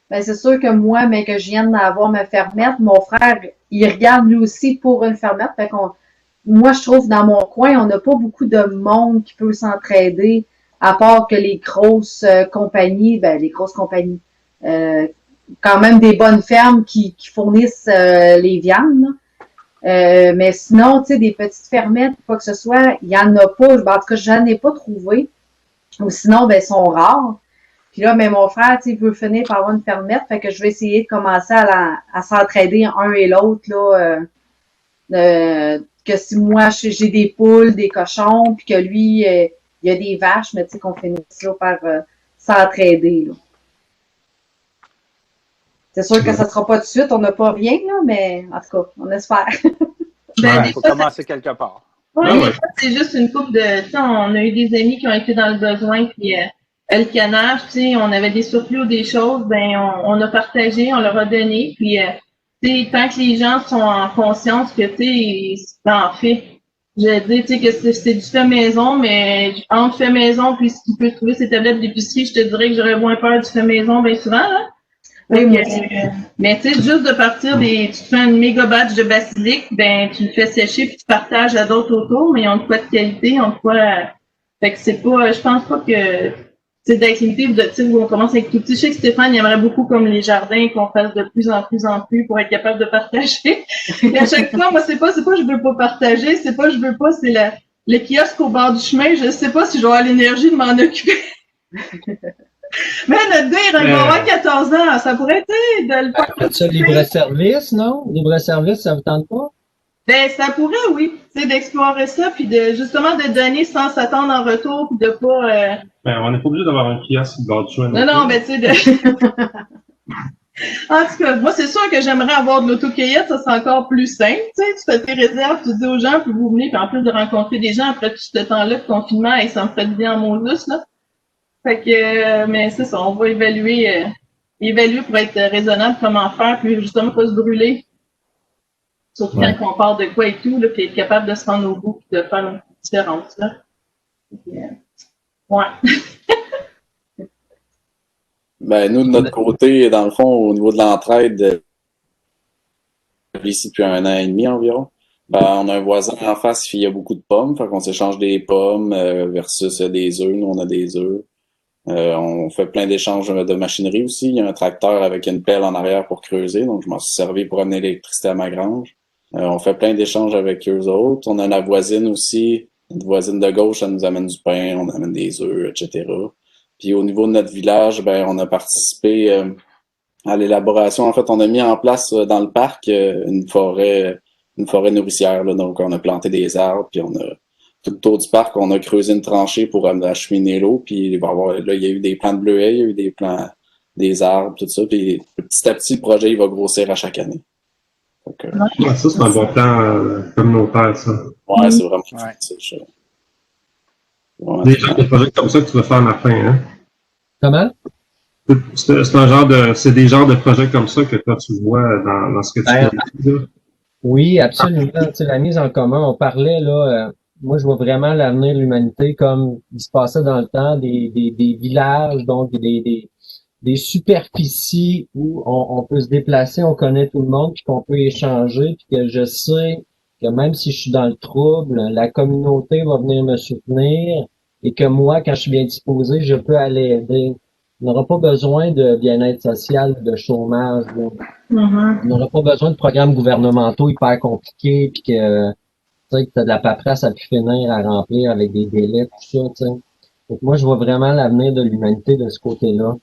ben c'est sûr que moi, mais que je viens d'avoir ma fermette, mon frère, il regarde lui aussi pour une fermette. Fait qu'on, moi, je trouve dans mon coin, on n'a pas beaucoup de monde qui peut s'entraider, à part que les grosses compagnies, ben les grosses compagnies, euh, quand même des bonnes fermes qui fournissent les viandes. Là. Mais sinon, tu sais, des petites fermettes, quoi que ce soit, il y en a pas. Ben, en tout cas, j'en ai pas trouvé. Ou sinon, ben, ils sont rares. Puis là, mais mon frère, tu sais, il veut finir par avoir une fermette, fait que je vais essayer de commencer à s'entraider un et l'autre, là, que si moi, j'ai des poules, des cochons, puis que lui, il y a des vaches, mais tu sais, qu'on finisse là par s'entraider, là. C'est sûr que ça sera pas tout de suite, on n'a pas rien, là, mais en tout cas, on espère. Ben, Il faut commencer quelque part. Oui, c'est juste une couple de... Tu sais, on a eu des amis qui ont été dans le besoin, puis le canage, tu sais, on avait des surplus ou des choses, ben on a partagé, on leur a donné, puis tu sais, tant que les gens sont en conscience que, tu sais, c'est en fait. Je dis, tu sais, que c'est du fait maison, mais entre fait maison puis si tu peux trouver ces tablettes d'épicerie, je te dirais que j'aurais moins peur du fait maison bien souvent, là. Oui, moi mais tu sais, juste de partir tu te fais une méga batch de basilic, ben tu le fais sécher puis tu partages à d'autres autour, mais ils ont de quoi de qualité, ils ont de quoi. Fait que c'est pas, je pense pas que c'est d'activité ou de type où on commence avec tout petit. Je sais que Stéphane il aimerait beaucoup comme les jardins qu'on fasse de plus en plus pour être capable de partager. Et à chaque fois, moi c'est pas je veux pas partager, c'est pas je veux pas, c'est le kiosque au bord du chemin. Je sais pas si je vais avoir l'énergie de m'en occuper. Mais notre gars, il va avoir 14 ans. Ça pourrait être de le faire. Faites ça libre-service, non? Libre-service, ça vous tente pas? Ben, ça pourrait, oui. Tu sais, d'explorer ça, puis de justement de donner sans s'attendre en retour, puis de pas... Ben, on n'est pas obligé d'avoir un kiosque dans le choix. Non, ben, tu sais, de... En tout cas, moi, c'est sûr que j'aimerais avoir de l'autocueillette, ça c'est encore plus simple. Tu sais, tu fais tes réserves, tu dis aux gens, puis vous venez, puis en plus de rencontrer des gens après tout ce temps-là de confinement, et ça me fait bien en mon douce, là. Fait que, mais c'est ça, on va évaluer pour être raisonnable comment faire, puis justement pas se brûler. Surtout quand on parle de quoi et tout, là, puis être capable de se rendre au bout et de faire une différence, là. Ouais. Ben, nous, de notre côté, dans le fond, au niveau de l'entraide, ici depuis 1 an et demi environ, ben, on a un voisin en face qui a beaucoup de pommes, fait qu'on s'échange des pommes versus des œufs. Nous, on a des œufs. On fait plein d'échanges de machinerie aussi. Il y a un tracteur avec une pelle en arrière pour creuser, donc je m'en suis servi pour amener l'électricité à ma grange. On fait plein d'échanges avec eux autres. On a la voisine aussi. Notre voisine de gauche, elle nous amène du pain, on amène des œufs, etc. Puis au niveau de notre village, ben on a participé à l'élaboration. En fait, on a mis en place dans le parc une forêt nourricière. Là. Donc, on a planté des arbres, puis on a tout autour du parc, on a creusé une tranchée pour acheminer l'eau, puis il va y avoir, là, il y a eu des plants de bleuets, il y a eu des plants, des arbres, tout ça, puis petit à petit, le projet, il va grossir à chaque année. Donc, ouais, ça, c'est un bon plan communautaire, ça. Ouais, c'est vraiment des projets comme ça que tu veux faire, Martin, hein? Comment? C'est des genres de projets comme ça que toi, tu vois dans ce que tu dis, là. Oui, absolument. Tu sais, la mise en commun, on parlait, là, moi, je vois vraiment l'avenir de l'humanité comme il se passait dans le temps, des villages, donc des superficies où on peut se déplacer, on connaît tout le monde, puis qu'on peut échanger, puis que je sais que même si je suis dans le trouble, la communauté va venir me soutenir et que moi, quand je suis bien disposé, je peux aller aider. On n'aura pas besoin de bien-être social, de chômage. On n'aura pas besoin de programmes gouvernementaux hyper compliqués, puis que tu sais, que t'as de la paperasse à pu finir à remplir avec des délais, tout ça, tu sais. Donc moi, je vois vraiment l'avenir de l'humanité de ce côté-là.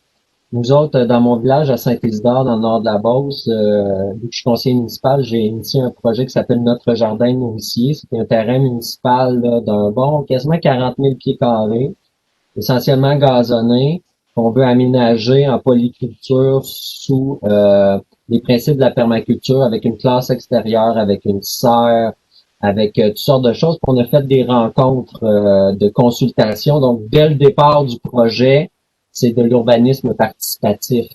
Nous autres, dans mon village à Saint-Isidore, dans le nord de la Beauce, vu que je suis conseiller municipal, j'ai initié un projet qui s'appelle Notre Jardin nourricier. C'est un terrain municipal là, d'un bon, quasiment 40 000 pieds carrés, essentiellement gazonné, qu'on veut aménager en polyculture sous les principes de la permaculture, avec une classe extérieure, avec une serre, avec toutes sortes de choses. Puis on a fait des rencontres de consultation. Donc, dès le départ du projet, c'est de l'urbanisme participatif.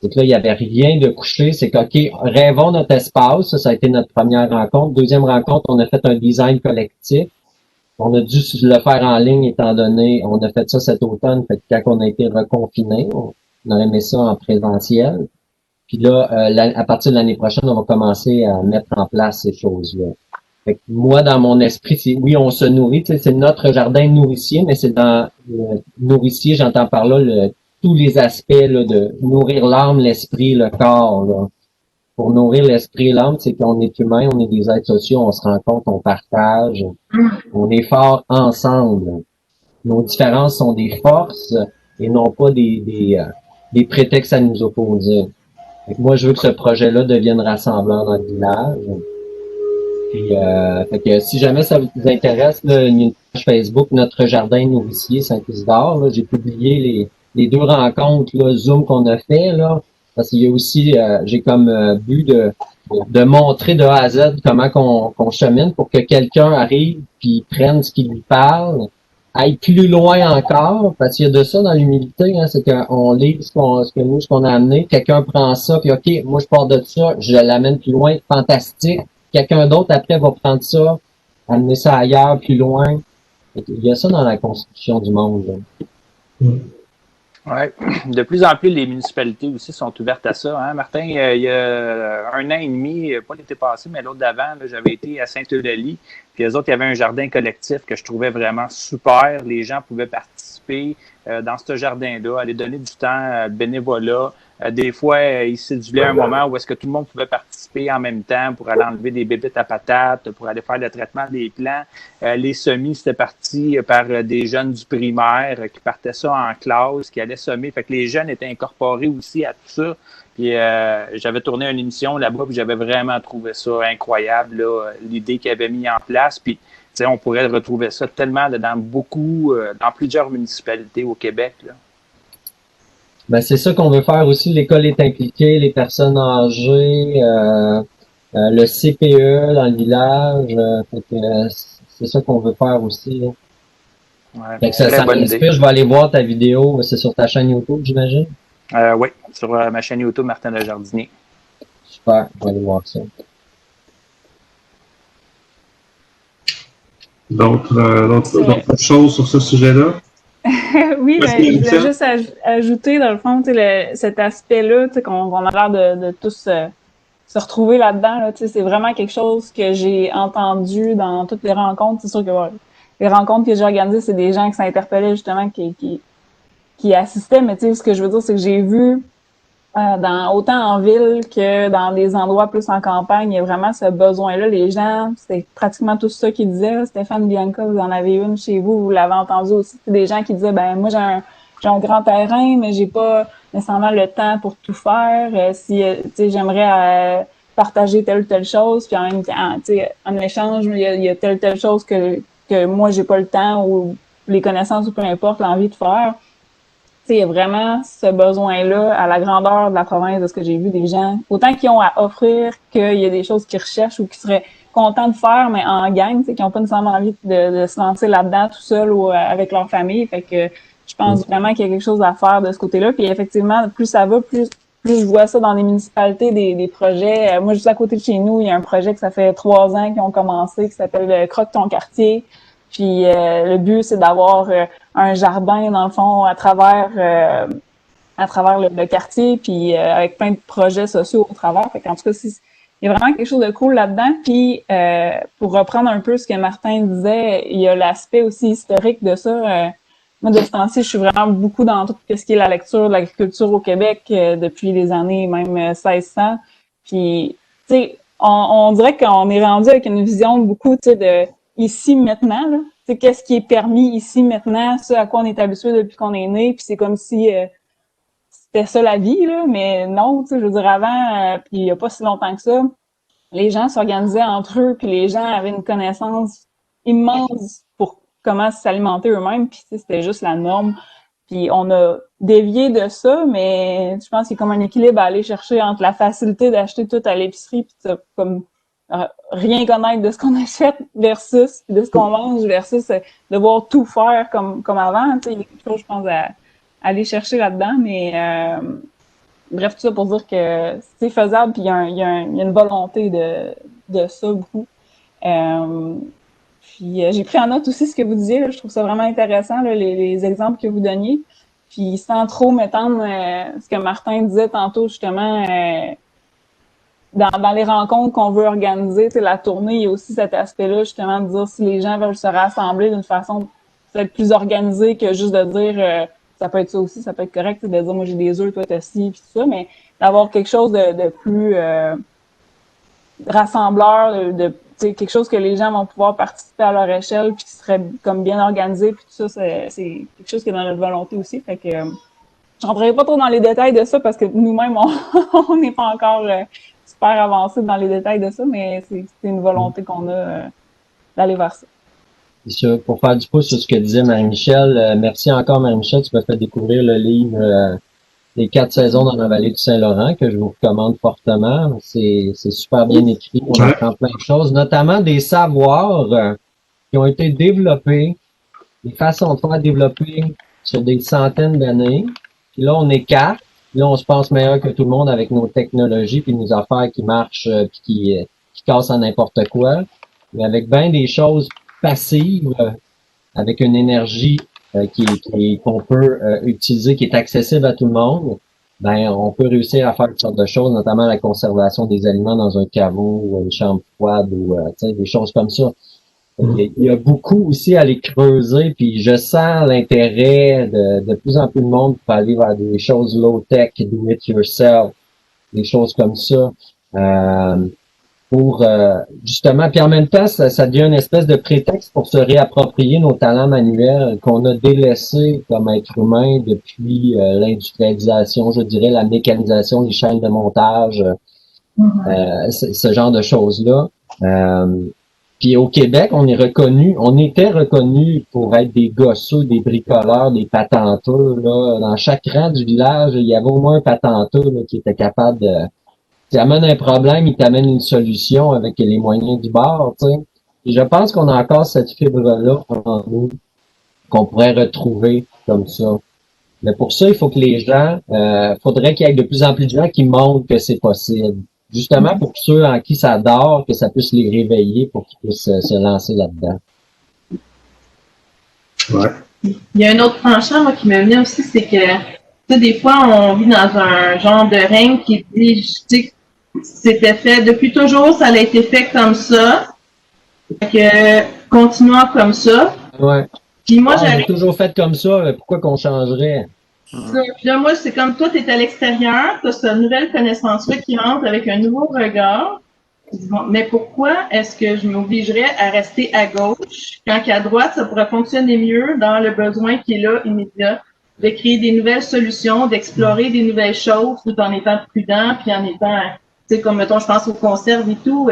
Donc là, il n'y avait rien de couché. C'est que, OK, rêvons notre espace. Ça a été notre première rencontre. Deuxième rencontre, on a fait un design collectif. On a dû le faire en ligne étant donné, on a fait ça cet automne. Fait que quand on a été reconfiné, On aurait aimé ça en présentiel. Puis là, à partir de l'année prochaine, on va commencer à mettre en place ces choses-là. Fait que moi, dans mon esprit, oui, on se nourrit, c'est notre jardin nourricier, mais c'est dans le nourricier, j'entends par là tous les aspects là, de nourrir l'âme, l'esprit, le corps. Là. Pour nourrir l'esprit et l'âme, c'est qu'on est humain, on est des êtres sociaux, on se rencontre, on partage, on est fort ensemble. Nos différences sont des forces et non pas des prétextes à nous opposer. Fait que moi, je veux que ce projet-là devienne rassemblant dans le village. Puis, fait que si jamais ça vous intéresse, là, il y a une page Facebook, Notre Jardin Nourricier Saint-Isidore. Là, j'ai publié les 2 rencontres là, Zoom qu'on a fait là, parce qu'il y a aussi, j'ai comme but de montrer de A à Z comment qu'on chemine pour que quelqu'un arrive puis prenne ce qui lui parle, aille plus loin encore, parce qu'il y a de ça dans l'humilité, hein, c'est qu'on lit ce qu'on a amené, quelqu'un prend ça, puis OK, moi je pars de ça, je l'amène plus loin, fantastique. Quelqu'un d'autre après va prendre ça, amener ça ailleurs, plus loin. Il y a ça dans la construction du monde. Là. Ouais. De plus en plus, les municipalités aussi sont ouvertes à ça. Hein? Martin, il y a 1 an et demi, pas l'été passé, mais l'autre d'avant, j'avais été à Saint-Eulalie. Puis eux autres, il y avait un jardin collectif que je trouvais vraiment super. Les gens pouvaient participer dans ce jardin-là, aller donner du temps bénévolat. Des fois, ils séduisaient un moment où est-ce que tout le monde pouvait participer en même temps pour aller enlever des bébites à patates, pour aller faire le traitement des plants. Les semis, c'était parti par des jeunes du primaire qui partaient ça en classe, qui allaient semer. Fait que les jeunes étaient incorporés aussi à tout ça. Puis j'avais tourné une émission là-bas, puis j'avais vraiment trouvé ça incroyable, là, l'idée qu'ils avaient mis en place. Puis on pourrait retrouver ça tellement dans plusieurs municipalités au Québec. Là. Ben, c'est ça qu'on veut faire aussi. L'école est impliquée, les personnes âgées, le CPE dans le village. Fait que, c'est ça qu'on veut faire aussi. Là. Ouais, fait que ça m'inspire. Je vais aller voir ta vidéo. C'est sur ta chaîne YouTube, j'imagine? Oui, sur ma chaîne YouTube, Martin Lejardinier. Super, je vais aller voir ça. D'autres choses sur ce sujet-là? Oui, mais je voulais juste ajouter, dans le fond, cet aspect-là, qu'on a l'air de tous se retrouver là-dedans. Là, c'est vraiment quelque chose que j'ai entendu dans toutes les rencontres. C'est sûr que les rencontres que j'ai organisées, c'est des gens qui s'interpellaient justement, qui assistaient. Mais ce que je veux dire, c'est que j'ai vu autant en ville que dans des endroits plus en campagne, il y a vraiment ce besoin-là. Les gens, c'est pratiquement tout ça qu'ils disaient. Stéphane Bianca, vous en avez une chez vous, vous l'avez entendu aussi. C'est des gens qui disaient, ben moi j'ai un grand terrain, mais j'ai pas nécessairement le temps pour tout faire. Si j'aimerais partager telle ou telle chose, puis en même temps, en échange, il y a telle ou telle chose que moi j'ai pas le temps ou les connaissances ou peu importe, l'envie de faire. Il y a vraiment ce besoin-là à la grandeur de la province, de ce que j'ai vu des gens, autant qu'ils ont à offrir qu'il y a des choses qu'ils recherchent ou qu'ils seraient contents de faire, mais en gang, qui n'ont pas nécessairement envie de se lancer là-dedans tout seul ou avec leur famille. Fait que je pense vraiment qu'il y a quelque chose à faire de ce côté-là. Puis effectivement, plus ça va, plus je vois ça dans les municipalités, des projets. Moi, juste à côté de chez nous, il y a un projet que ça fait 3 ans qu'ils ont commencé, qui s'appelle Croque ton quartier. Puis le but, c'est d'avoir un jardin, dans le fond, à travers le quartier, puis avec plein de projets sociaux au travers. Fait qu'en tout cas, il y a vraiment quelque chose de cool là-dedans. Puis pour reprendre un peu ce que Martin disait, il y a l'aspect aussi historique de ça. Moi, de ce temps-ci, je suis vraiment beaucoup dans tout ce qui est la lecture de l'agriculture au Québec depuis les années même 1600. Puis, tu sais, on dirait qu'on est rendu avec une vision beaucoup, tu sais, de ici, maintenant, là. Tu sais, qu'est-ce qui est permis ici, maintenant, ce à quoi on est habitué depuis qu'on est né, puis c'est comme si c'était ça la vie, là, mais non, tu sais, je veux dire, avant, puis il y a pas si longtemps que ça, les gens s'organisaient entre eux, puis les gens avaient une connaissance immense pour comment s'alimenter eux-mêmes, puis tu sais, c'était juste la norme. Puis on a dévié de ça, mais je pense qu'il y a comme un équilibre à aller chercher entre la facilité d'acheter tout à l'épicerie, puis de comme rien connaître de ce qu'on achète versus de ce qu'on mange versus devoir tout faire comme avant. Tu sais, il y a quelque chose, je pense, à aller chercher là-dedans, mais bref, tout ça pour dire que c'est faisable, puis il y a une volonté de ça beaucoup. Puis j'ai pris en note aussi ce que vous disiez, là, je trouve ça vraiment intéressant, là, les exemples que vous donniez. Puis sans trop m'étendre, ce que Martin disait tantôt, justement, dans les rencontres qu'on veut organiser, la tournée, il y a aussi cet aspect-là, justement, de dire si les gens veulent se rassembler d'une façon peut-être plus organisée que juste de dire ça peut être ça aussi, ça peut être correct, de dire moi j'ai des œufs, toi t'as ci, puis tout ça, mais d'avoir quelque chose de plus rassembleur, quelque chose que les gens vont pouvoir participer à leur échelle, puis qui serait comme bien organisé, puis tout ça, c'est quelque chose qui est dans notre volonté aussi. Fait que je rentrerai pas trop dans les détails de ça parce que nous-mêmes, on n'est pas encore super avancé dans les détails de ça, mais c'est une volonté qu'on a d'aller vers ça. C'est ça. Pour faire du pouce sur ce que disait Marie-Michel, merci encore Marie-Michel, tu m'as fait découvrir le livre Les 4 saisons dans la vallée du Saint-Laurent, que je vous recommande fortement. C'est super bien écrit, on apprend plein de choses, notamment des savoirs qui ont été développés, des façons de faire développer sur des centaines d'années. Puis là, on écarte. Là, on se pense meilleur que tout le monde avec nos technologies puis nos affaires qui marchent puis qui cassent à n'importe quoi. Mais avec bien des choses passives, avec une énergie qu'on peut utiliser, qui est accessible à tout le monde, ben on peut réussir à faire toutes sortes de choses, notamment la conservation des aliments dans un caveau ou une chambre froide ou des choses comme ça. Il y a beaucoup aussi à les creuser, puis je sens l'intérêt de plus en plus de monde pour aller vers des choses low-tech, do it yourself, des choses comme ça. Pour justement, puis en même temps, ça devient une espèce de prétexte pour se réapproprier nos talents manuels qu'on a délaissés comme être humain depuis l'industrialisation, je dirais la mécanisation, les chaînes de montage, ce genre de choses-là. Puis au Québec, on était reconnu pour être des gosseux, des bricoleurs, des patenteux. Là. Dans chaque rang du village, il y avait au moins un patenteux là, qui était capable de... Tu amènes un problème, il t'amène une solution avec les moyens du bord, tu sais. Et je pense qu'on a encore cette fibre-là en nous, qu'on pourrait retrouver comme ça. Mais pour ça, il faut que les gens, faudrait qu'il y ait de plus en plus de gens qui montrent que c'est possible. Justement pour ceux en qui ça dort, que ça puisse les réveiller pour qu'ils puissent se lancer là-dedans. Ouais. Il y a un autre penchant, moi, qui me venait aussi, c'est que, tu sais, des fois, on vit dans un genre de règne qui dit, tu sais, c'était fait depuis toujours, ça a été fait comme ça. Fait que, continuons comme ça. Ouais. Puis moi, j'avais toujours fait comme ça, pourquoi qu'on changerait? Ça. Puis là, moi, c'est comme toi, tu es à l'extérieur, tu as cette nouvelle connaissance-là qui entre avec un nouveau regard. Bon, mais pourquoi est-ce que je m'obligerais à rester à gauche quand qu'à droite, ça pourrait fonctionner mieux dans le besoin qui est là, immédiat, de créer des nouvelles solutions, d'explorer des nouvelles choses tout en étant prudent, puis en étant, tu sais, comme mettons, je pense aux conserves et tout,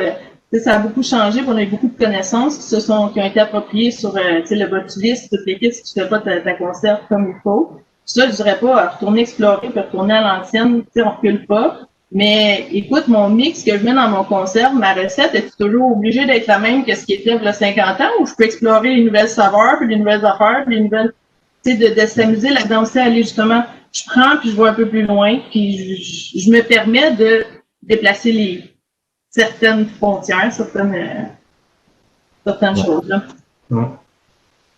ça a beaucoup changé, on a eu beaucoup de connaissances qui ont été appropriées sur le botulisme, toutes les kits, si tu fais pas ta conserve comme il faut. Ça, je dirais pas retourner explorer, puis retourner à l'ancienne, tu sais, on recule pas. Mais écoute, mon mix que je mets dans mon conserve, ma recette, est toujours obligée d'être la même que ce qui était il y a 50 ans, ou je peux explorer les nouvelles saveurs, puis les nouvelles affaires, puis les nouvelles, tu sais, de s'amuser là-dedans aussi, aller justement, je prends, puis je vais un peu plus loin, puis je me permets de déplacer certaines frontières, certaines choses, là.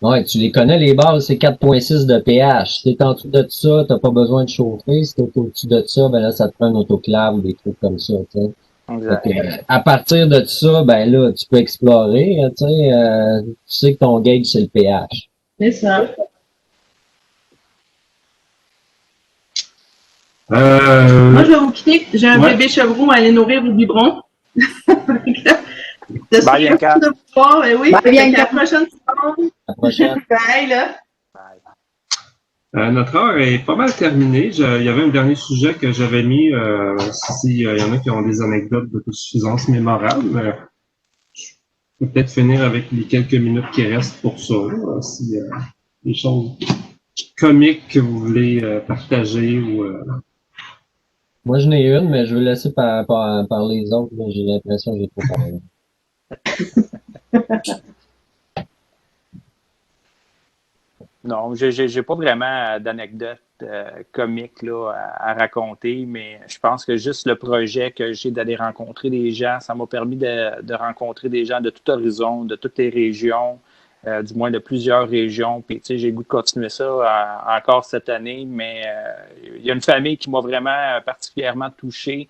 Ouais, tu les connais, les bases, c'est 4,6 de pH. Si t'es en dessous de ça, t'as pas besoin de chauffer. Si t'es au-dessus de ça, ben là, ça te prend un autoclave ou des trucs comme ça, tu sais. À partir de ça, ben là, tu peux explorer, tu sais, tu sais que ton gauge, c'est le pH. C'est ça. Moi, je vais vous quitter. J'ai un bébé chevreau à aller nourrir au biberon. De vous voir, oui. À la prochaine seconde. À la prochaine. Bye, là. Notre heure est pas mal terminée. Il y avait un dernier sujet que j'avais mis, s'il y en a qui ont des anecdotes d'autosuffisance mémorables. Je peux peut-être finir avec les quelques minutes qui restent pour ça. Si des choses comiques que vous voulez partager ou... Moi, je n'ai une, mais je vais laisser par les autres. J'ai l'impression que j'ai trop parlé. Non, j'ai pas vraiment d'anecdotes comiques là, à raconter, mais je pense que juste le projet que j'ai d'aller rencontrer des gens, ça m'a permis de rencontrer des gens de tout horizon, de toutes les régions, du moins de plusieurs régions. Puis, tu sais, j'ai le goût de continuer ça encore cette année, mais il y a une famille qui m'a vraiment particulièrement touché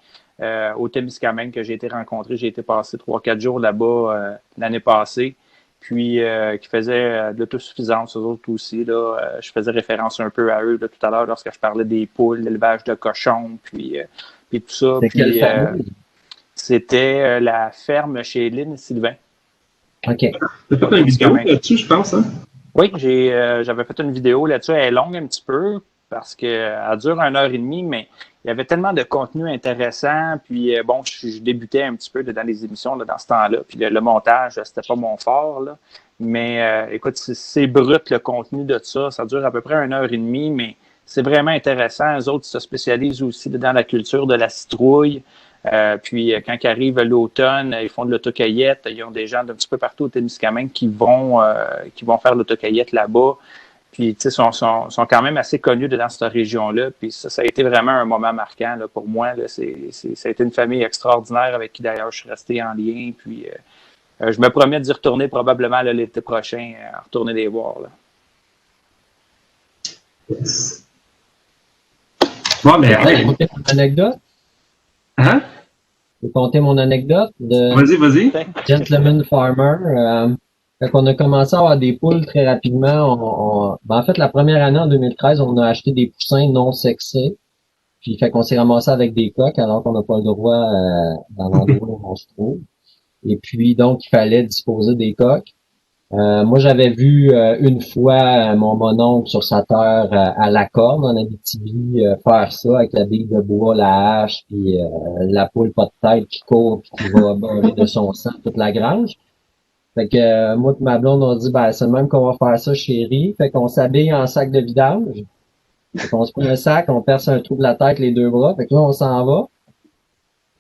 au Témiscamingue que j'ai été rencontré. J'ai été passé 3-4 jours là-bas l'année passée, puis qui faisait de l'autosuffisance, eux autres aussi. Là, je faisais référence un peu à eux là, tout à l'heure lorsque je parlais des poules, l'élevage de cochons, puis tout ça. C'est quelle famille? C'était la ferme chez Lynn et Sylvain. OK. T'as fait une vidéo là-dessus, je pense, hein? Oui, j'avais fait une vidéo là-dessus. Elle est longue un petit peu parce qu'elle dure 1h30, mais il y avait tellement de contenu intéressant. Puis bon, je débutais un petit peu dans les émissions là, dans ce temps-là. Puis le montage, c'était pas mon fort. Là. Mais écoute, c'est brut le contenu de ça. Ça dure à peu près 1h30, mais c'est vraiment intéressant. Les autres se spécialisent aussi dans la culture de la citrouille. Puis quand arrive l'automne, ils font de l'autocueillette. Ils ont des gens d'un petit peu partout au Témiscamingue qui vont faire l'autocueillette là-bas. Puis tu sais, sont quand même assez connus dans cette région-là. Puis ça a été vraiment un moment marquant là, pour moi. Là. Ça a été une famille extraordinaire avec qui d'ailleurs je suis resté en lien. Puis je me promets d'y retourner probablement là, l'été prochain, retourner les voir. Là. Yes. Bon, mais hey. Raconter mon anecdote? Hein? Je vais compter mon anecdote de Vas-y. Gentleman Farmer. Quand on a commencé à avoir des poules très rapidement, en fait, la première année, en 2013, on a acheté des poussins non sexés. Puis, fait qu'on s'est ramassé avec des coques alors qu'on n'a pas le droit dans l'endroit où on se trouve. Et puis, donc, il fallait disposer des coques. Moi, j'avais vu une fois mon mononcle sur sa terre à la corne en Abitibi faire ça avec la bille de bois, la hache, puis la poule pas de tête qui court puis qui va beurrer de son sang toute la grange. Fait que moi et ma blonde on dit ben c'est le même qu'on va faire ça chérie. Fait qu'on s'habille en sac de vidange. Fait qu'on se prend un sac, on perce un trou de la tête les deux bras. Fait que là on s'en va.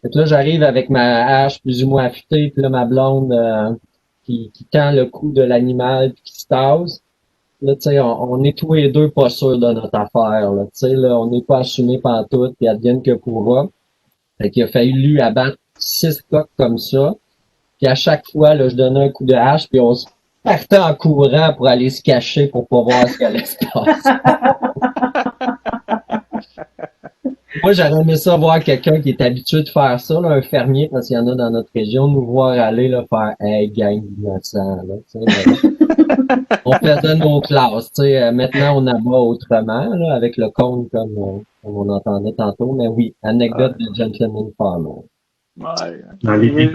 Fait que là j'arrive avec ma hache plus ou moins affûtée, puis là ma blonde qui tend le cou de l'animal puis qui se tasse. Là, tu sais, on est tous les deux pas sûrs de notre affaire. Là, tu sais, là, on n'est pas assumé pantoute, puis advienne que pourra. Fait qu'il a fallu lui abattre 6 coques comme ça. Puis à chaque fois, là, je donnais un coup de hache, puis on se partait en courant pour aller se cacher pour pas voir ce qu'il allait se passer. Moi, j'aurais aimé ça voir quelqu'un qui est habitué de faire ça, là, un fermier, parce qu'il y en a dans notre région, nous voir aller là, faire « Hey, gang d'innocents », là, tu sais. On faisait nos classes, tu sais. Maintenant, on abat autrement, là, avec le compte comme on entendait tantôt. Mais oui, anecdote de Gentleman Farmer. Ouais. Dans les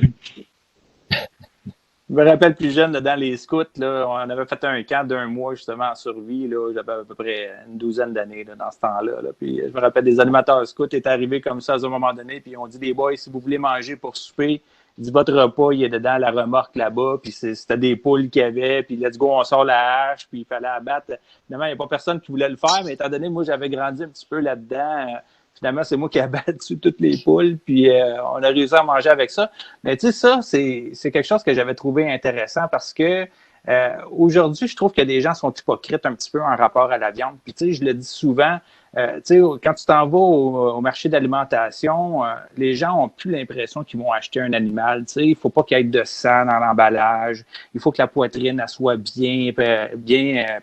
Je me rappelle plus jeune, là, dans les scouts, là, on avait fait un camp d'1 mois justement en survie. Là, j'avais à peu près une douzaine d'années là, dans ce temps-là. Là. Puis, je me rappelle des animateurs scouts étaient arrivés comme ça à un moment donné, puis on dit les boys, si vous voulez manger pour souper, il dit votre repas, il est dedans la remorque là-bas, puis c'était des poules qu'il y avait, puis let's go, on sort la hache, puis il fallait abattre. Finalement, il n'y a pas personne qui voulait le faire, mais étant donné, moi, j'avais grandi un petit peu là-dedans. Finalement, c'est moi qui ai abattu toutes les poules, puis on a réussi à manger avec ça. Mais tu sais, ça, c'est quelque chose que j'avais trouvé intéressant parce que aujourd'hui, je trouve que des gens sont hypocrites un petit peu en rapport à la viande. Puis tu sais, je le dis souvent, tu sais, quand tu t'en vas au marché d'alimentation, les gens ont plus l'impression qu'ils vont acheter un animal. Tu sais, il faut pas qu'il y ait de sang dans l'emballage. Il faut que la poitrine elle soit bien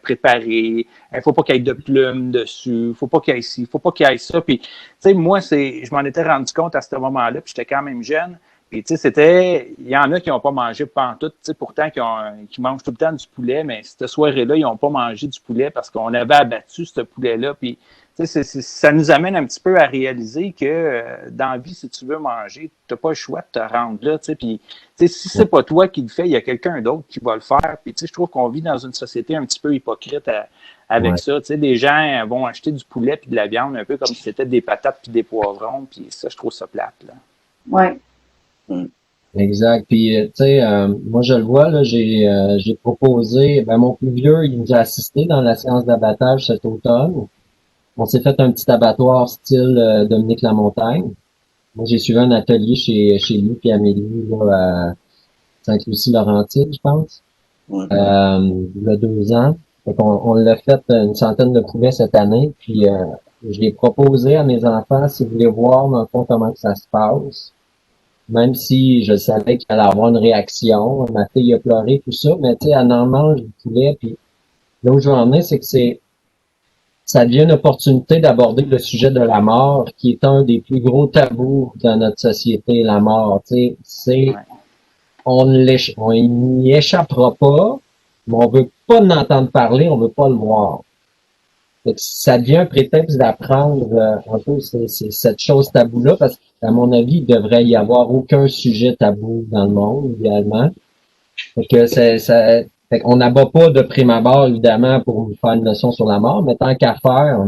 préparée. Il faut pas qu'il y ait de plumes dessus. Il faut pas qu'il y ait ci. Il faut pas qu'il y ait ça. Puis, tu sais, moi, je m'en étais rendu compte à ce moment-là. Puis j'étais quand même jeune. Puis, tu sais, il y en a qui n'ont pas mangé pantoute, tu sais, pourtant qui mangent tout le temps du poulet, mais cette soirée-là, ils n'ont pas mangé du poulet parce qu'on avait abattu ce poulet-là. Puis, tu sais, ça nous amène un petit peu à réaliser que dans la vie, si tu veux manger, tu n'as pas le choix de te rendre là, tu sais. Puis, tu sais, si c'est pas toi qui le fais, il y a quelqu'un d'autre qui va le faire. Puis, tu sais, je trouve qu'on vit dans une société un petit peu hypocrite avec ça. Tu sais, des gens vont acheter du poulet puis de la viande un peu comme si c'était des patates puis des poivrons. Puis ça, je trouve ça plate, là. Ouais. Exact. Puis, tu sais, moi, je le vois, là, j'ai proposé, mon plus vieux, il nous a assisté dans la séance d'abattage cet automne. On s'est fait un petit abattoir style Dominique Lamontagne. Moi, j'ai suivi un atelier chez lui puis Amélie, là, à Sainte-Lucie-Laurentide, je pense. Ouais. Il y a 2 ans. Fait on l'a fait une centaine de poulets cette année. Puis, je l'ai proposé à mes enfants, si vous voulez voir, dans le fond, comment que ça se passe. même si je savais qu'il allait avoir une réaction. Ma fille a pleuré, tout ça, mais tu sais, elle en mange du poulet, puis là où je veux en venir, c'est que ça devient une opportunité d'aborder le sujet de la mort, qui est un des plus gros tabous dans notre société, la mort. Tu sais, Ouais. on n'y échappera pas, mais on veut pas en entendre parler, on veut pas le voir. Fait que ça devient un prétexte d'apprendre un peu cette chose taboue-là, parce qu'à mon avis, il devrait y avoir aucun sujet tabou dans le monde, idéalement. Fait que fait qu'on n'abat pas de prime abord, évidemment, pour nous faire une leçon sur la mort, mais tant qu'à faire,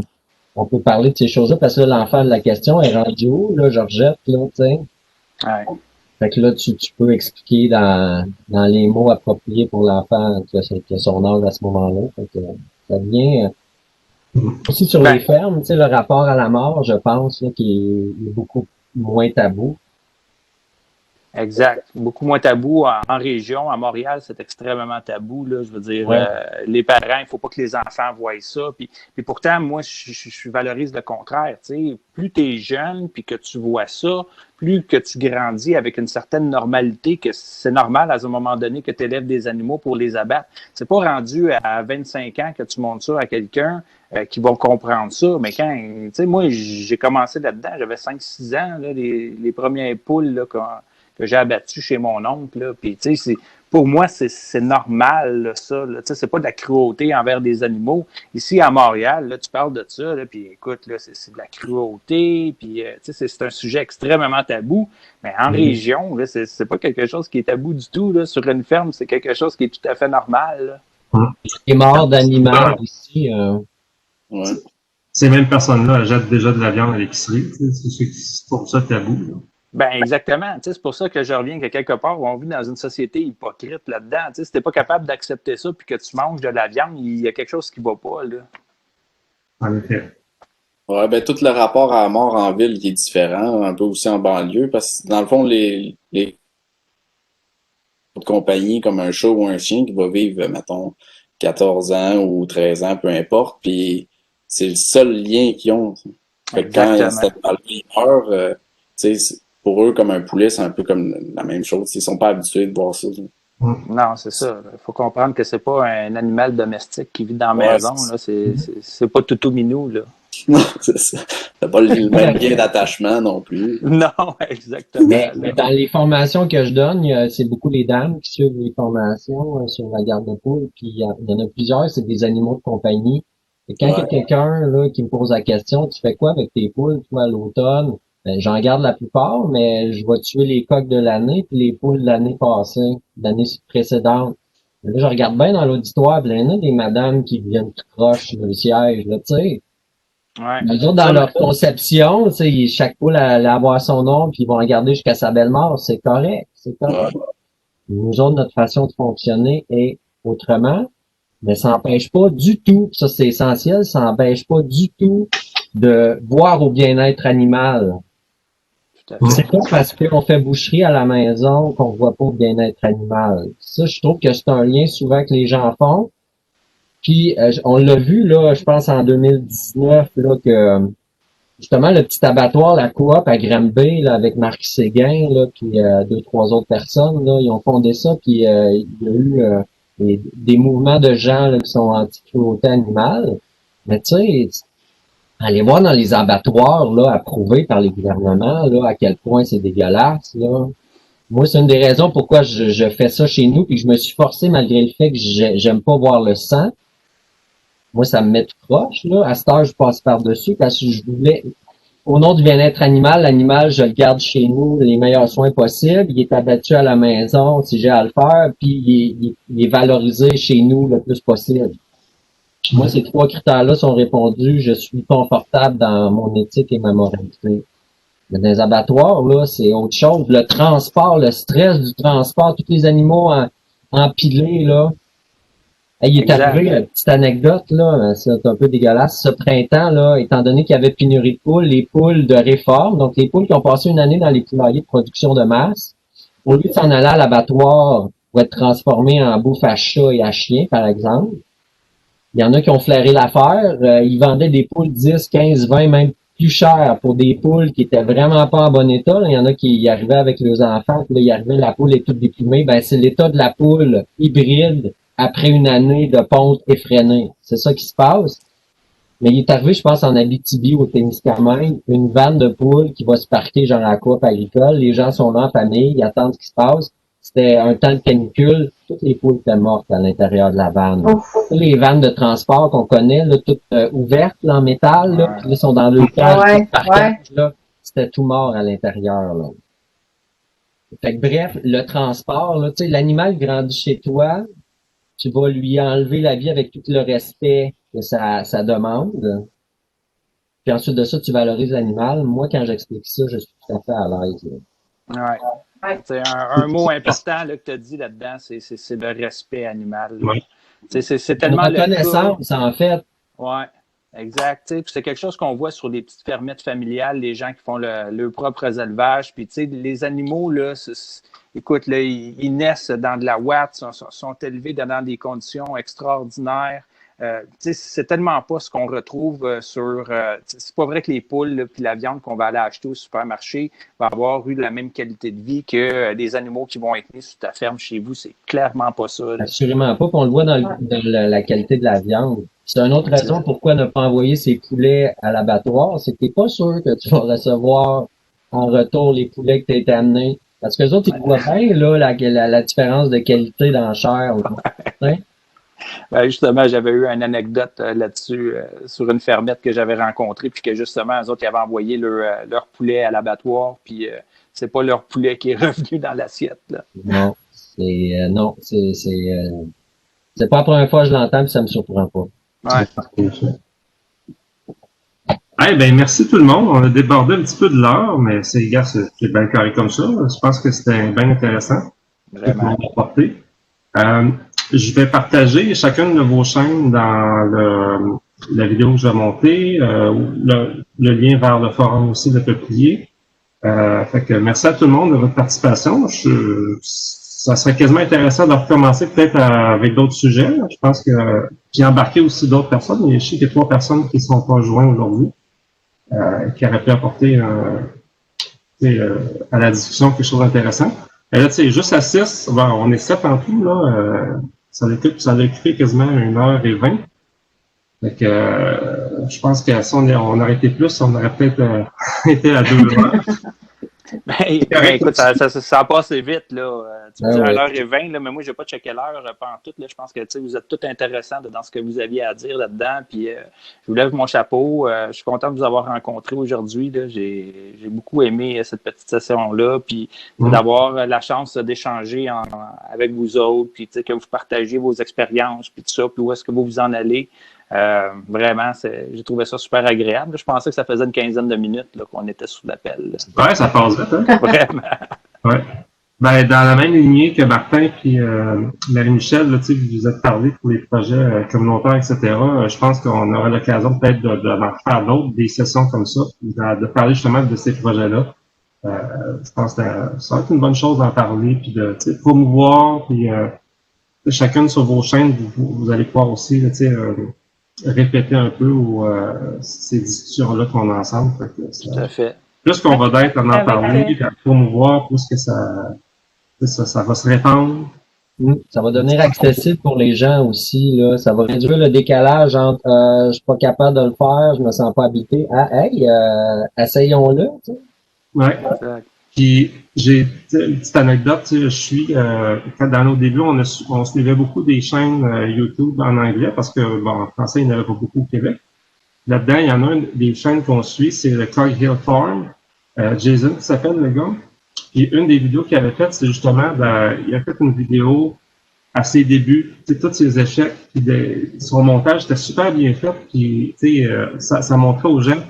on peut parler de ces choses-là, parce que là, l'enfant de la question est rendu où, là, Georgette, là, tu sais. Ouais. Fait que là, tu peux expliquer dans les mots appropriés pour l'enfant qui a son âge à ce moment-là. Fait que ça devient aussi sur les fermes, tu sais, le rapport à la mort, je pense, là, qui est beaucoup moins tabou. Exact. Beaucoup moins tabou en région. À Montréal, c'est extrêmement tabou. Là. Je veux dire, Ouais. les parents, il ne faut pas que les enfants voient ça. Puis pourtant, moi, je valorise le contraire. Tu sais, plus tu es jeune puis que tu vois ça, plus que tu grandis avec une certaine normalité, que c'est normal à un moment donné que tu élèves des animaux pour les abattre. C'est pas rendu à 25 ans que tu montres ça à quelqu'un qui va comprendre ça. Mais quand, tu sais, moi, j'ai commencé là-dedans, j'avais 5-6 ans, là, les premières poules là, que j'ai abattu chez mon oncle. Là. Puis, tu sais, pour moi, c'est normal, là, ça. Là. Tu sais, c'est pas de la cruauté envers des animaux. Ici, à Montréal, là, tu parles de ça, là, puis écoute, là, c'est de la cruauté, puis, tu sais, c'est un sujet extrêmement tabou. Mais en région, là, c'est pas quelque chose qui est tabou du tout. Là. Sur une ferme, c'est quelque chose qui est tout à fait normal. Là. Les morts d'animal ici. Ouais. Ces mêmes personnes-là jettent déjà de la viande à l'épicerie. C'est pour ça tabou. Là. Ben exactement. C'est pour ça que je reviens que quelque part, on vit dans une société hypocrite là-dedans. Si tu n'es pas capable d'accepter ça puis que tu manges de la viande, il y a quelque chose qui ne va pas. Là. En effet. Ouais, ben tout le rapport à la mort en ville qui est différent, un peu aussi en banlieue, parce que dans le fond, les compagnies comme un chat ou un chien qui va vivre, mettons, 14 ans ou 13 ans, peu importe, puis c'est le seul lien qu'ils ont. Fait que quand ils meurent, tu sais, pour eux, comme un poulet, c'est un peu comme la même chose. Ils sont pas habitués de voir ça. Non, c'est ça. Il faut comprendre que c'est pas un animal domestique qui vit dans la maison. Là. C'est pas toutou minou. Là. Non, c'est ça. T'as pas le même lien d'attachement non plus. Non, exactement. Mais dans les formations que je donne, c'est beaucoup les dames qui suivent les formations sur la garde de poules. Puis il y en a plusieurs, c'est des animaux de compagnie. Et quand il y a quelqu'un là qui me pose la question, tu fais quoi avec tes poules, toi, à l'automne? Ben, j'en garde la plupart, mais je vais tuer les coqs de l'année puis les poules de l'année passée, l'année précédente. Là, je regarde bien dans l'auditoire, il y en a des madames qui viennent tout croche le siège, là, tu sais. Ouais. Les autres, dans leur conception, tu sais, chaque poule allait avoir son nom, puis ils vont regarder jusqu'à sa belle mort. C'est correct, c'est correct. Nous autres, notre façon de fonctionner est autrement, mais ça n'empêche pas du tout, ça c'est essentiel, ça n'empêche pas du tout de voir au bien-être animal. C'est pas parce qu'on fait boucherie à la maison qu'on voit pas au bien-être animal. Ça, je trouve que c'est un lien souvent que les gens font. Puis on l'a vu là, je pense en 2019 là que justement le petit abattoir, la coop à Granby là avec Marc Séguin là, puis 2-3 autres personnes là, ils ont fondé ça, puis il y a eu des mouvements de gens là, qui sont anti-cruauté animale. Mais tu sais, allez voir dans les abattoirs là approuvés par les gouvernements là à quel point c'est dégueulasse là. Moi, c'est une des raisons pourquoi je fais ça chez nous, puis je me suis forcé malgré le fait que j'aime pas voir le sang. Moi, ça me met tout proche, là. À cette heure, je passe par-dessus parce que je voulais, au nom du bien-être animal, l'animal, je le garde chez nous, les meilleurs soins possibles. Il est abattu à la maison si j'ai à le faire, puis il est valorisé chez nous le plus possible. Moi, ces 3 critères-là sont répondus. Je suis confortable dans mon éthique et ma moralité. Mais dans les abattoirs, là, c'est autre chose. Le transport, le stress du transport, tous les animaux empilés, là. Il est arrivé, une petite anecdote, là, c'est un peu dégueulasse. Ce printemps, là, étant donné qu'il y avait pénurie de poules, les poules de réforme, donc les poules qui ont passé une année dans les poulaillers de production de masse, au lieu de s'en aller à l'abattoir pour être transformées en bouffe à chat et à chien, par exemple, il y en a qui ont flairé l'affaire. Ils vendaient des poules 10, 15, 20, même plus cher pour des poules qui étaient vraiment pas en bon état. Là. Il y en a qui y arrivaient avec leurs enfants, puis là, il arrivait, la poule est toute déplumée. Ben, c'est l'état de la poule hybride après une année de ponte effrénée. C'est ça qui se passe. Mais il est arrivé, je pense, en Abitibi, au Témiscamingue, une vanne de poules qui va se parquer genre à la coop agricole. Les gens sont là en famille, ils attendent ce qui se passe. C'était un temps de canicule. Toutes les poules étaient mortes à l'intérieur de la vanne. Toutes les vannes de transport qu'on connaît, là, toutes ouvertes là, en métal, là, puis là, sont dans le cage, là, c'était tout mort à l'intérieur. Là. Fait que, bref, le transport, là, tu sais, l'animal grandit chez toi, tu vas lui enlever la vie avec tout le respect que ça demande. Puis ensuite de ça, tu valorises l'animal. Moi, quand j'explique ça, je suis tout à fait à l'aise. Ouais. C'est un mot important là, que tu as dit là-dedans, c'est le respect animal. Oui. C'est tellement la reconnaissance, en fait. Oui, exact. Puis c'est quelque chose qu'on voit sur les petites fermettes familiales, les gens qui font leurs propres élevages. Puis les animaux, là, écoute, là, ils naissent dans de la ouate, sont élevés dans des conditions extraordinaires. C'est tellement pas ce qu'on retrouve sur... c'est pas vrai que les poules puis la viande qu'on va aller acheter au supermarché va avoir eu la même qualité de vie que des animaux qui vont être nés sur ta ferme chez vous. C'est clairement pas ça. Là. Assurément pas. Puis on le voit dans la qualité de la viande. C'est une autre raison pourquoi ne pas envoyer ces poulets à l'abattoir. C'est que t'es pas sûr que tu vas recevoir en retour les poulets que tu as été amené. Parce que les autres, ils voient bien là, la différence de qualité dans la chair. Hein? Ben justement, j'avais eu une anecdote là-dessus sur une fermette que j'avais rencontrée, puis que justement, eux autres, ils avaient envoyé leur poulet à l'abattoir, puis c'est pas leur poulet qui est revenu dans l'assiette. Là. Non, c'est pas la première fois que je l'entends, puis ça me surprend pas. Ouais. Eh ben, merci tout le monde. On a débordé un petit peu de l'heure, mais c'est bien carré comme ça. Je pense que c'était bien intéressant. Vraiment. Je vais partager chacune de vos chaînes dans la vidéo que je vais monter, le lien vers le forum aussi de Peuplier. Fait que merci à tout le monde de votre participation. Ça serait quasiment intéressant de recommencer peut-être avec d'autres sujets. Je pense que j'ai embarqué aussi d'autres personnes, mais je sais qu'il y a 3 personnes qui ne sont pas jointes aujourd'hui, qui auraient pu apporter à la discussion quelque chose d'intéressant. Et là, tu sais, juste à 6, on est 7 en tout, là. Ça a occupé quasiment 1h20. Fait que je pense que si on aurait été plus, on aurait peut-être été à 2 heures. Écoute, ça a passé vite, là. Tu me dis 1h20, là, mais moi, je n'ai pas checké l'heure pendant tout. Là. Je pense que vous êtes tout intéressants dans ce que vous aviez à dire là-dedans. Puis je vous lève mon chapeau. Je suis content de vous avoir rencontré aujourd'hui. J'ai beaucoup aimé cette petite session-là. Puis d'avoir la chance d'échanger avec vous autres. Puis que vous partagiez vos expériences. Puis tout ça. Puis où est-ce que vous en allez. Vraiment, j'ai trouvé ça super agréable. Je pensais que ça faisait une quinzaine de minutes là, qu'on était sous l'appel. Ouais, ça passe vite, hein? Vraiment. Ouais. Ben, dans la même lignée que Martin puis Marie-Michel, là, vous êtes parlé pour les projets communautaires, etc. Je pense qu'on aura l'occasion peut-être d'en faire d'autres, des sessions comme ça, de parler justement de ces projets-là. Je pense que ça va être une bonne chose d'en parler, puis de promouvoir, puis chacune sur vos chaînes, vous allez pouvoir aussi là, répéter un peu ces discussions-là qu'on a ensemble. Tout à fait. Plus qu'on va d'être à en parler, puis à promouvoir, plus que ça va se répandre. Ça va devenir accessible pour les gens aussi. Là. Ça va réduire le décalage entre je suis pas capable de le faire, je me sens pas habité. Essayons-le. Tu sais. Ouais. Exact. Puis j'ai une petite anecdote, je suis dans nos débuts, on suivait beaucoup des chaînes YouTube en anglais parce que en français, il n'y en avait pas beaucoup au Québec. Là-dedans, il y en a des chaînes qu'on suit, c'est le Cog Hill Farm, Jason qui s'appelle le gars. Puis une des vidéos qu'il avait faites, c'est justement, il a fait une vidéo à ses débuts, tous ses échecs, puis son montage était super bien fait, puis ça montrait aux gens,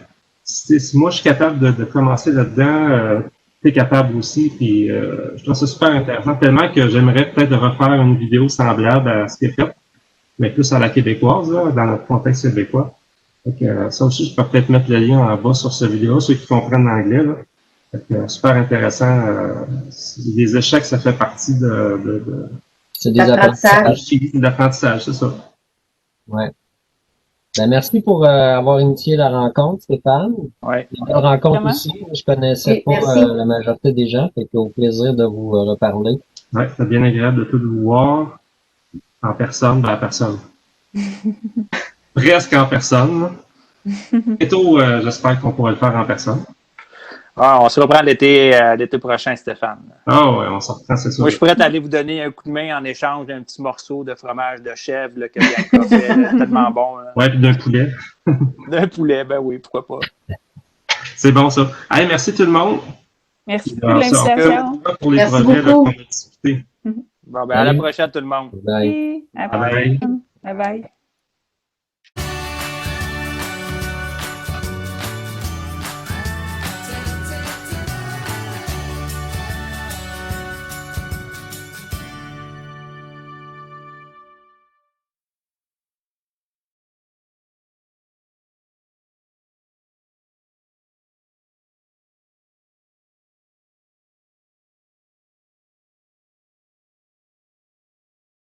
si moi je suis capable de commencer là-dedans, t'es capable aussi, puis je trouve ça super intéressant, tellement que j'aimerais peut-être refaire une vidéo semblable à ce qu'il a fait, mais plus à la québécoise, là, dans notre contexte québécois. Donc, ça aussi, je peux peut-être mettre le lien en bas sur cette vidéo, ceux qui comprennent l'anglais. Là. Donc, super intéressant. Les échecs, ça fait partie c'est des apprentissages. D'apprentissage, c'est ça. Ouais. Ben, merci pour avoir initié la rencontre, Stéphane. Ouais. La rencontre Vraiment? aussi. Je connaissais Oui, pas merci. la majorité des gens, fait qu'au plaisir de vous reparler. Ouais, c'est bien agréable de tout vous voir en personne, presque en personne. Bientôt, j'espère qu'on pourra le faire en personne. Ah, on se reprend l'été prochain, Stéphane. Ah ouais, on s'en reprend, c'est sûr. Moi, je pourrais aller vous donner un coup de main en échange d'un petit morceau de fromage de chèvre là, que Bianca fait, là, tellement bon. Là. Ouais, puis d'un poulet. D'un poulet, ben oui, pourquoi pas. C'est bon, ça. Allez, merci tout le monde. Merci Alors, de l'invitation. pour les Merci projets là, beaucoup. qu'on a discutés. Bon, ben à la prochaine, tout le monde. Bye. Oui, à la Bye. prochaine. Bye bye.